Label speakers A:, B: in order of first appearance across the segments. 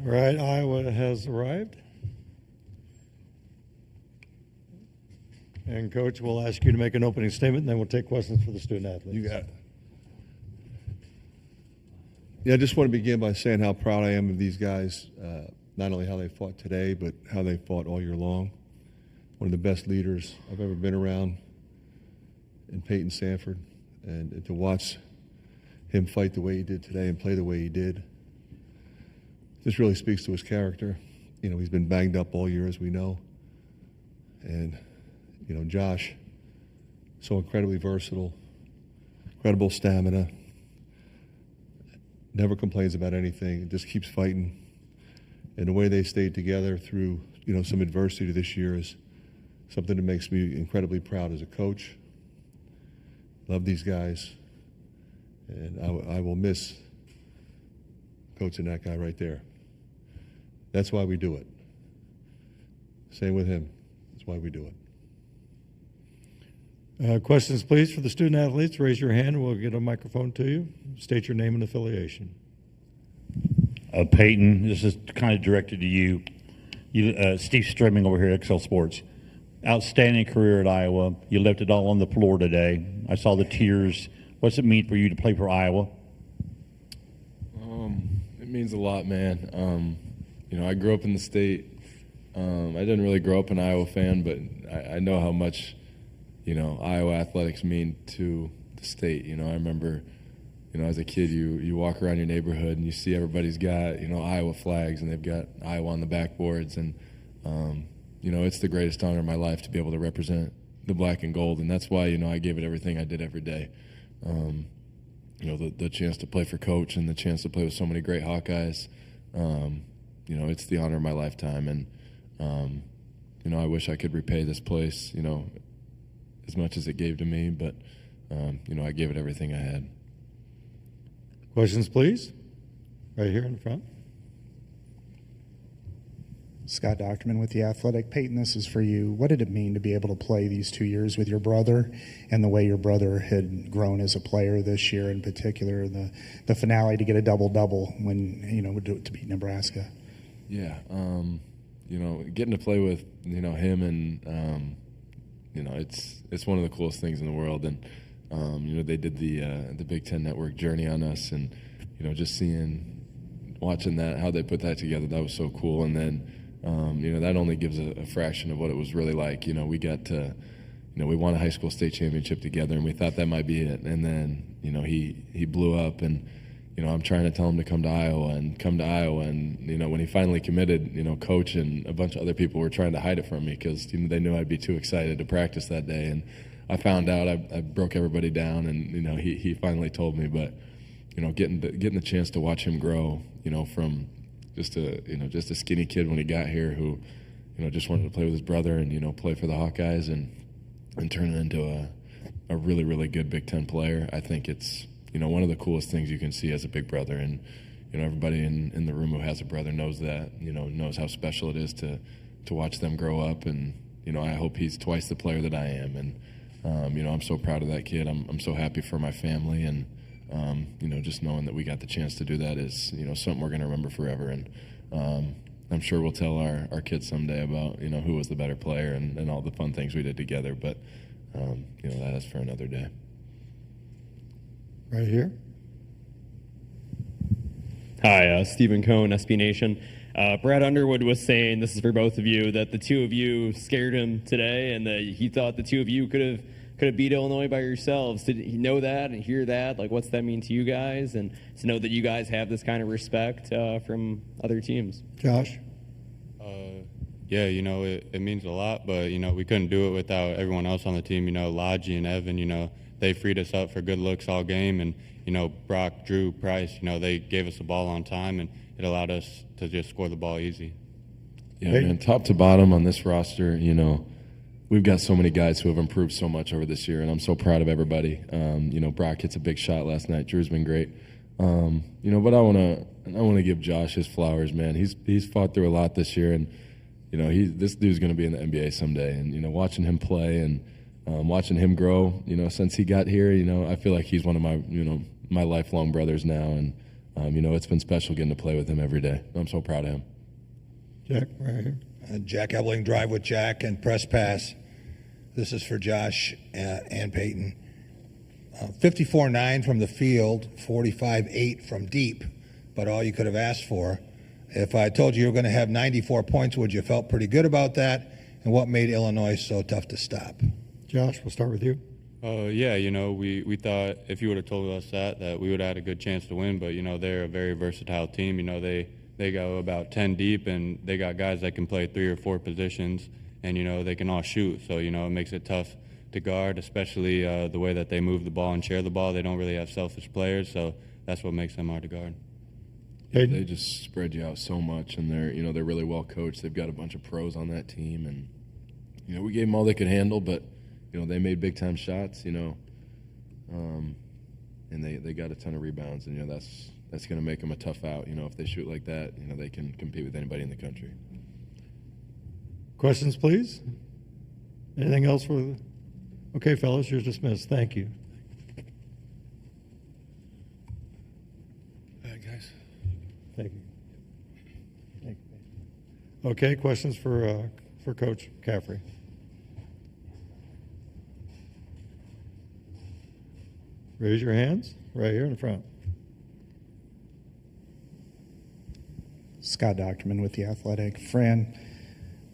A: All right, Iowa has arrived. And Coach, we'll ask you to make an opening statement, and then we'll take questions for the student athletes.
B: You got it. Yeah, I just want to begin by saying how proud I am of these guys, not only how they fought today, but how they fought all year long. One of the best leaders I've ever been around in Payton Sandfort, and to watch him fight the way he did today and play the way he did, this really speaks to his character. You know, he's been banged up all year, as we know. And, you know, Josh, so incredibly versatile, incredible stamina, never complains about anything, just keeps fighting. And the way they stayed together through, you know, some adversity this year is something that makes me incredibly proud as a coach. Love these guys. And I will miss coaching that guy right there. That's why we do it. Same with him. That's why we do it.
A: Questions, please, for the student athletes. Raise your hand. We'll get a microphone to you. State your name and affiliation.
C: Payton, this is kind of directed to you. Steve Strimming over here at XL Sports. Outstanding career at Iowa. You left it all on the floor today. I saw the tears. What's it mean for you to play for Iowa?
D: It means a lot, man. You know, I grew up in the state. I didn't really grow up an Iowa fan, but I know how much, you know, Iowa athletics mean to the state. You know, I remember, you know, as a kid, you walk around your neighborhood and you see everybody's got, you know, Iowa flags and they've got Iowa on the backboards. And, you know, it's the greatest honor of my life to be able to represent the black and gold. And that's why, you know, I gave it everything I did every day. You know, the chance to play for Coach and the chance to play with so many great Hawkeyes, you know, it's the honor of my lifetime. And, you know, I wish I could repay this place, you know, as much as it gave to me, but, you know, I gave it everything I had.
A: Questions, please. Right here in front.
E: Scott Docterman with The Athletic. Payton, this is for you. What did it mean to be able to play these 2 years with your brother and the way your brother had grown as a player this year in particular, the finale to get a double-double when, you know, to beat Nebraska?
D: Yeah, you know, getting to play with, you know, him and, you know, it's one of the coolest things in the world. And, you know, they did the Big Ten Network journey on us and, you know, just watching that, how they put that together, that was so cool. And then, you know, that only gives a fraction of what it was really like. You know, we got to, you know, we won a high school state championship together, and we thought that might be it. And then, you know, he blew up, and, you know, I'm trying to tell him to come to Iowa. And, you know, when he finally committed, you know, Coach and a bunch of other people were trying to hide it from me because, you know, they knew I'd be too excited to practice that day. And I found out, I broke everybody down, and, you know, he finally told me. But, you know, getting the chance to watch him grow, you know, from just a skinny kid when he got here who, you know, just wanted to play with his brother and, you know, play for the Hawkeyes and turn it into a really, really good Big Ten player. I think it's, you know, one of the coolest things you can see as a big brother. And, you know, everybody in the room who has a brother knows that, you know, knows how special it is to watch them grow up. And, you know, I hope he's twice the player that I am. And, you know, I'm so proud of that kid. I'm so happy for my family. And, you know, just knowing that we got the chance to do that is, you know, something we're going to remember forever. And I'm sure we'll tell our kids someday about, you know, who was the better player and all the fun things we did together. But, you know, that is for another day.
A: Right here.
F: Hi, Stephen Cohn, SB Nation. Brad Underwood was saying, this is for both of you, that the two of you scared him today and that he thought the two of you could have beat Illinois by yourselves. Did he know that and hear that? Like, what's that mean to you guys? And to know that you guys have this kind of respect from other teams.
A: Josh?
G: Yeah, you know, it means a lot, but, you know, we couldn't do it without everyone else on the team. You know, Lodgy and Evan, you know, they freed us up for good looks all game. And, you know, Brock, Drew, Price, you know, they gave us the ball on time, and it allowed us to just score the ball easy.
D: Yeah, man, top to bottom on this roster, you know, we've got so many guys who have improved so much over this year, and I'm so proud of everybody. You know, Brock hits a big shot last night. Drew's been great. You know, but I want to give Josh his flowers, man. He's fought through a lot this year, and, you know, this dude's going to be in the NBA someday. And, you know, watching him play and watching him grow, you know, since he got here, you know, I feel like he's one of my, you know, my lifelong brothers now. And, It's been special getting to play with him every day. I'm so proud of him.
A: Jack, right here.
H: Jack Ebling, drive with Jack, and press pass. This is for Josh and Payton. 54-9 from the field, 45-8 from deep, but all you could have asked for. If I told you were going to have 94 points, would you felt pretty good about that? And what made Illinois so tough to stop?
A: Josh, we'll start with you.
G: Yeah, we thought if you would have told us that we would have had a good chance to win, but, they're a very versatile team. They go about 10 deep, and they got guys that can play 3 or 4 positions, and, they can all shoot. So, it makes it tough to guard, especially the way that they move the ball and share the ball. They don't really have selfish players, so that's what makes them hard to guard.
D: They just spread you out so much, and they're really well coached. They've got a bunch of pros on that team, and we gave them all they could handle, but they made big time shots, and they got a ton of rebounds, and that's going to make them a tough out. If they shoot like that, they can compete with anybody in the country.
A: Questions, please? Anything else for? Okay, fellas, you're dismissed. Thank you.
B: All right, guys.
A: Thank you. Thank you. Okay, questions for Coach McCaffery? Raise your hands right here in the front.
E: Scott Docterman with The Athletic. Fran,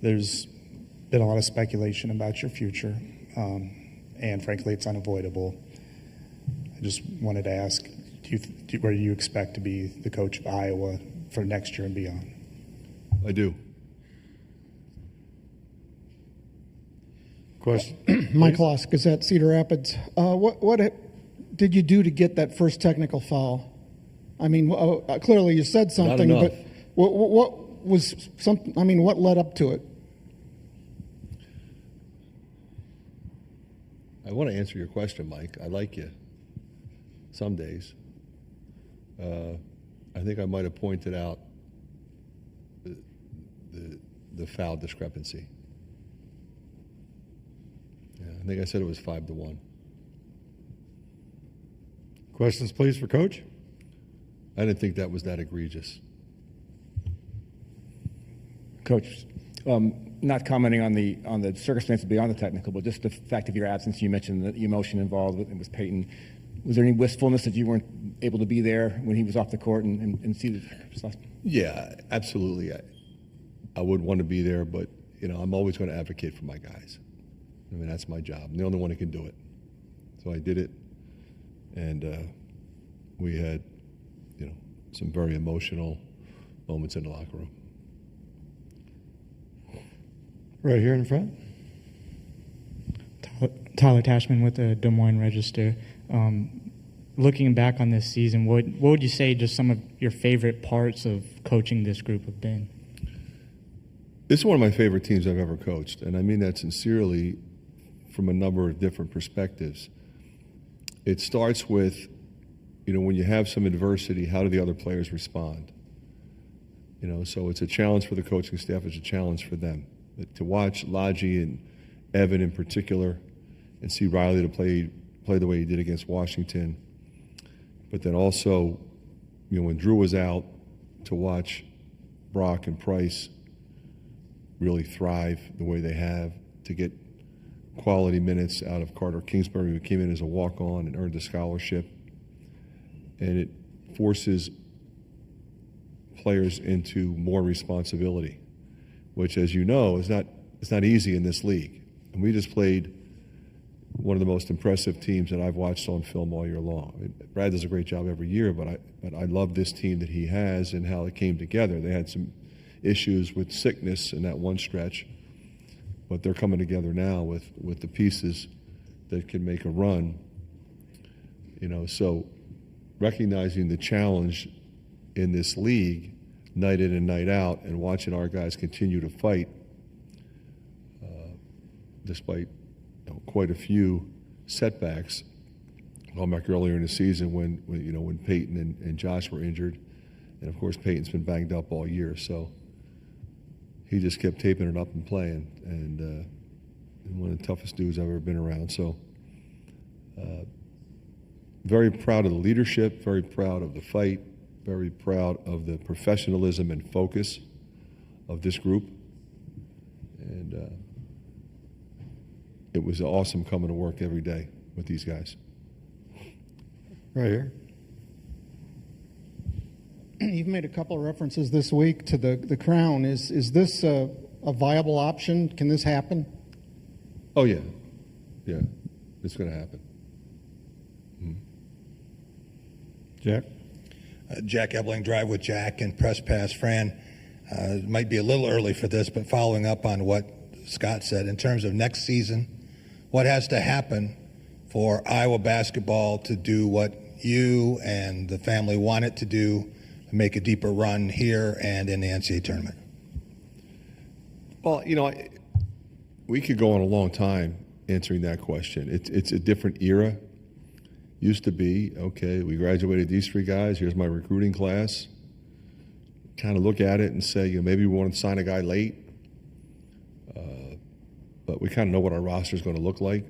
E: there's been a lot of speculation about your future, and frankly, it's unavoidable. I just wanted to ask, where do you expect to be the coach of Iowa for next year and beyond?
B: I do.
A: Question?
I: Mike Loss, Gazette, Cedar Rapids. What did you do to get that first technical foul? I mean, clearly you said something,
B: Not
I: but
B: enough.
I: what was something? I mean, what led up to it?
B: I want to answer your question, Mike. I like you. Some days. I think I might have pointed out the foul discrepancy. Yeah, I think I said it was 5-1.
A: Questions, please, for Coach?
B: I didn't think that was that egregious.
J: Coach, not commenting on the circumstances beyond the technical, but just the fact of your absence. You mentioned the emotion involved with Payton. Was there any wistfulness that you weren't able to be there when he was off the court and see the stuff?
B: Yeah, absolutely. I would want to be there, but I'm always going to advocate for my guys. I mean, that's my job. I'm the only one who can do it. So I did it, and we had, some very emotional moments in the locker room.
A: Right here in front.
K: Tyler Tashman with the Des Moines Register. Looking back on this season, what would you say just some of your favorite parts of coaching this group have been?
B: This is one of my favorite teams I've ever coached, and I mean that sincerely from a number of different perspectives. It starts with, when you have some adversity, how do the other players respond? So it's a challenge for the coaching staff, it's a challenge for them. To watch Lodgy and Evan in particular and see Riley to play the way he did against Washington. But then also, when Drew was out, to watch Brock and Price really thrive the way they have, to get quality minutes out of Carter Kingsbury, who came in as a walk-on and earned a scholarship. And it forces players into more responsibility, which, as you know, it's not easy in this league. And we just played one of the most impressive teams that I've watched on film all year long. Brad does a great job every year, but I love this team that he has and how it came together. They had some issues with sickness in that one stretch, but they're coming together now with the pieces that can make a run. So recognizing the challenge in this league night in and night out, and watching our guys continue to fight despite quite a few setbacks. Going back earlier in the season when Payton and Josh were injured, and of course Payton's been banged up all year, so he just kept taping it up and playing, and one of the toughest dudes I've ever been around. So very proud of the leadership, very proud of the fight, very proud of the professionalism and focus of this group. And it was awesome coming to work every day with these guys.
A: Right here.
I: You've made a couple of references this week to the crown. Is this a viable option? Can this happen?
B: Oh, yeah. Yeah, it's going to happen.
A: Jack?
H: Jack Ebling, Drive with Jack, and Press Pass. Fran, it might be a little early for this, but following up on what Scott said, in terms of next season, what has to happen for Iowa basketball to do what you and the family want it to do, to make a deeper run here and in the NCAA tournament?
B: Well, we could go on a long time answering that question. It's a different era. Used to be, okay, we graduated these 3 guys, here's my recruiting class. Kind of look at it and say, maybe we want to sign a guy late. But we kind of know what our roster is going to look like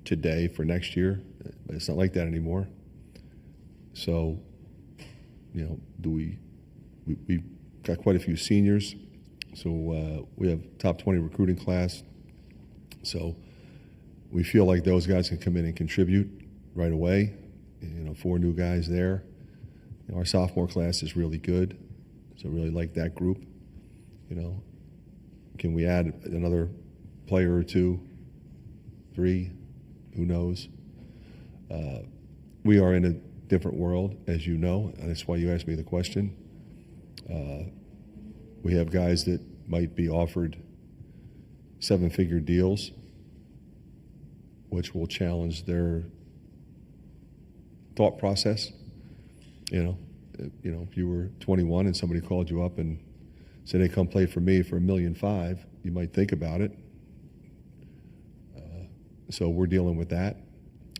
B: today for next year. But it's not like that anymore. So, we've got quite a few seniors. So we have top 20 recruiting class. So we feel like those guys can come in and contribute right away. 4 new guys there. Our sophomore class is really good. So really like that group. Can we add another player or 2, 3? Who knows? We are in a different world, as you know, and that's why you asked me the question. We have guys that might be offered 7-figure deals, which will challenge their thought process. If you were 21 and somebody called you up and said, "Hey, come play for me for $1.5 million," you might think about it. So we're dealing with that,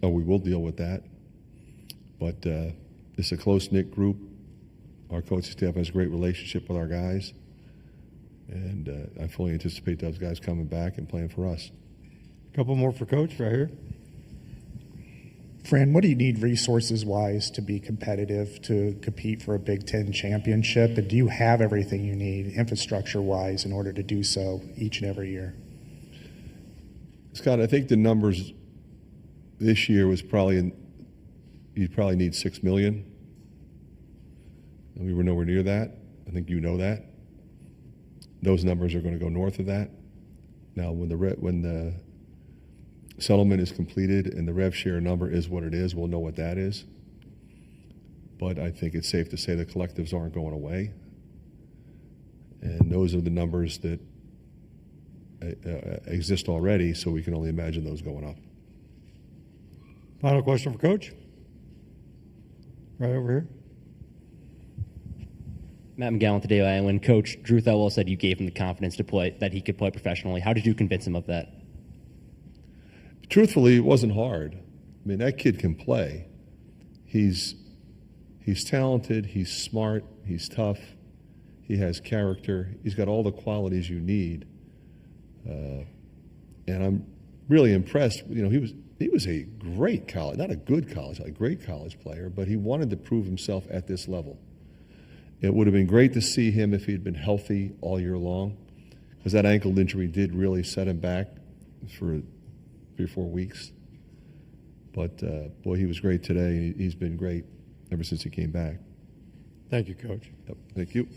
B: or we will deal with that. But it's a close-knit group. Our coaching staff has a great relationship with our guys, and I fully anticipate those guys coming back and playing for us.
A: A couple more for Coach right here.
E: Fran, what do you need resources-wise to be competitive, to compete for a Big Ten championship? And do you have everything you need infrastructure-wise in order to do so each and every year?
B: Scott, I think the numbers this year was you'd probably need $6 million. And we were nowhere near that. I think you know that. Those numbers are going to go north of that. Now, when the settlement is completed and the rev share number is what it is, we'll know what that is. But I think it's safe to say the collectives aren't going away. And those are the numbers that exist already, so we can only imagine those going up.
A: Final question for Coach. Right over here.
L: Matt McGowan today, when Coach Drew Thelwell said you gave him the confidence to play, that he could play professionally, how did you convince him of that?
B: Truthfully, it wasn't hard. I mean, that kid can play. He's talented, he's smart, he's tough, he has character, he's got all the qualities you need. And I'm really impressed. He was a great college, not a good college, a great college player, but he wanted to prove himself at this level. It would have been great to see him if he'd been healthy all year long, because that ankle injury did really set him back for 3 or 4 weeks. But, boy, he was great today. He's been great ever since he came back.
A: Thank you, Coach.
B: Yep, thank you.